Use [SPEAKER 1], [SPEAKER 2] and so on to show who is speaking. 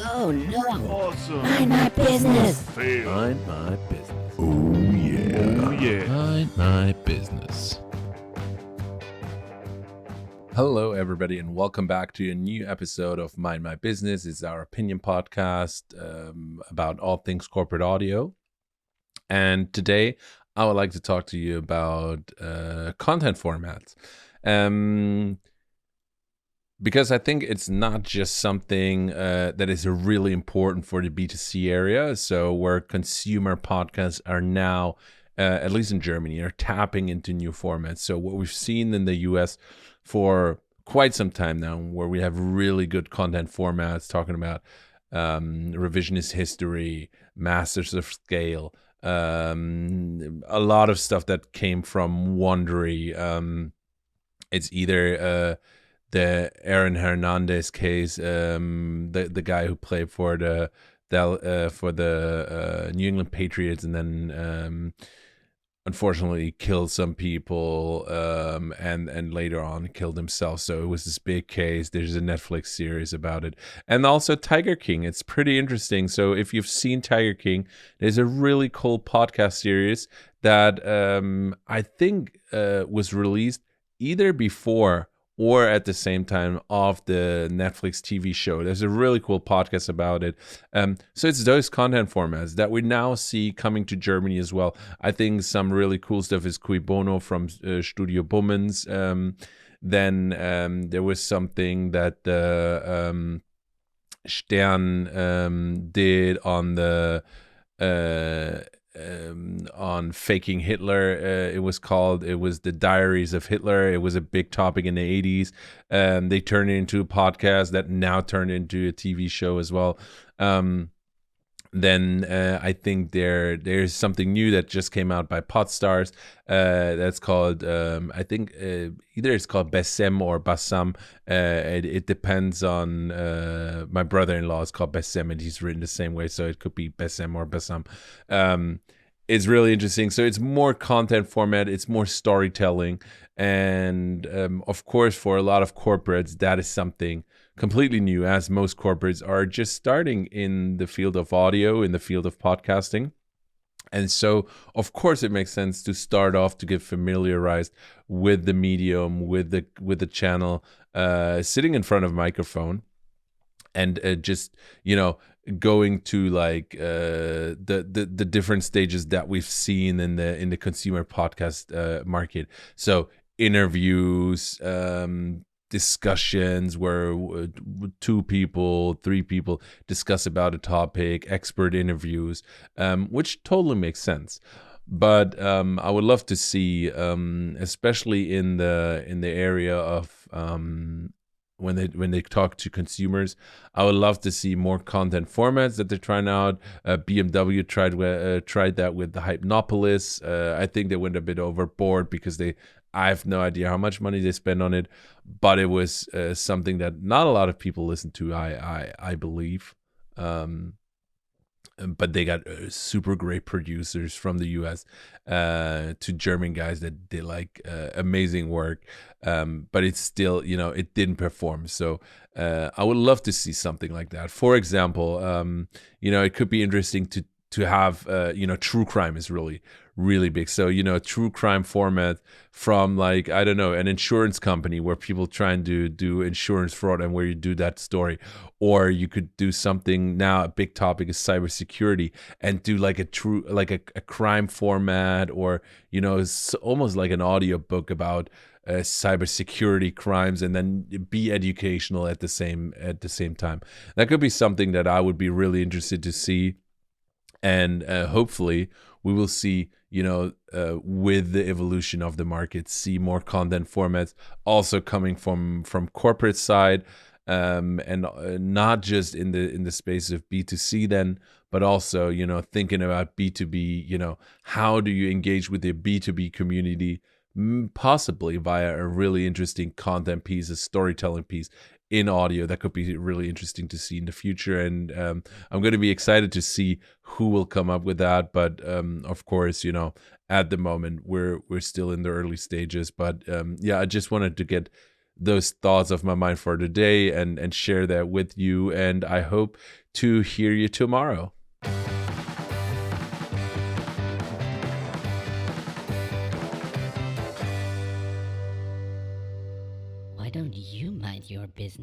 [SPEAKER 1] Oh no!
[SPEAKER 2] Awesome.
[SPEAKER 1] Mind my business!
[SPEAKER 2] Fail.
[SPEAKER 3] Mind my business.
[SPEAKER 2] Oh yeah.
[SPEAKER 3] Mind my business. Hello, everybody, and welcome back to a new episode of Mind My Business. It's our opinion podcast about all things corporate audio. And today, I would like to talk to you about content formats. Because I think it's not just something that is really important for the B2C area. So where consumer podcasts are now, at least in Germany, are tapping into new formats. So what we've seen in the US for quite some time now, where we have really good content formats talking about revisionist history, masters of scale, a lot of stuff that came from Wondery. It's either the Aaron Hernandez case, the guy who played for the New England Patriots and then unfortunately killed some people and later on killed himself. So it was this big case. There's a Netflix series about it. And also Tiger King. It's pretty interesting. So if you've seen Tiger King, there's a really cool podcast series that I think was released either before or at the same time of the Netflix TV show. There's a really cool podcast about it. So it's those content formats that we now see coming to Germany as well. I think some really cool stuff is Cui Bono from Studio Bummens. Then there was something that Stern did on the on faking Hitler. It was the Diaries of Hitler. It was a big topic in the 80s. They turned it into a podcast that now turned into a TV show as well. Then I think there's something new that just came out by Podstars that's called I think either it's called Bessem or Bassam. It depends on my brother-in-law is called Bessem and he's written the same way, so it could be Bessem or Bassam. It's really interesting. So it's more content format, it's more storytelling, and of course for a lot of corporates that is something completely new, as most corporates are just starting in the field of audio, in the field of podcasting. And so, of course, it makes sense to start off to get familiarized with the medium, with the channel, sitting in front of a microphone, and just going to like the different stages that we've seen in the consumer podcast market. So interviews, discussions where 2 people, 3 people discuss about a topic, expert interviews, which totally makes sense. But I would love to see, especially in the area of when they talk to consumers, I would love to see more content formats that they're trying out. BMW tried that with the Hypnopolis. I think they went a bit overboard because I have no idea how much money they spend on it, but it was something that not a lot of people listen to, I believe. But they got super great producers from the US to German guys that did like amazing work. But it's still, it didn't perform. So I would love to see something like that. For example, it could be interesting to have, true crime is really, really big. So, true crime format from like, I don't know, an insurance company where people trying to do insurance fraud and where you do that story. Or you could do something now, a big topic is cybersecurity, and do like a crime format, or, it's almost like an audio book about cybersecurity crimes, and then be educational at the same time. That could be something that I would be really interested to see. And hopefully we will see, with the evolution of the market, see more content formats also coming from corporate side, and not just in the space of B2C then, but also, thinking about B2B, how do you engage with the B2B community, possibly via a really interesting content piece, a storytelling piece in audio that could be really interesting to see in the future. And I'm going to be excited to see who will come up with that. But of course, at the moment we're still in the early stages. But I just wanted to get those thoughts of my mind for today and share that with you. And I hope to hear you tomorrow.
[SPEAKER 1] Why don't you mind your business?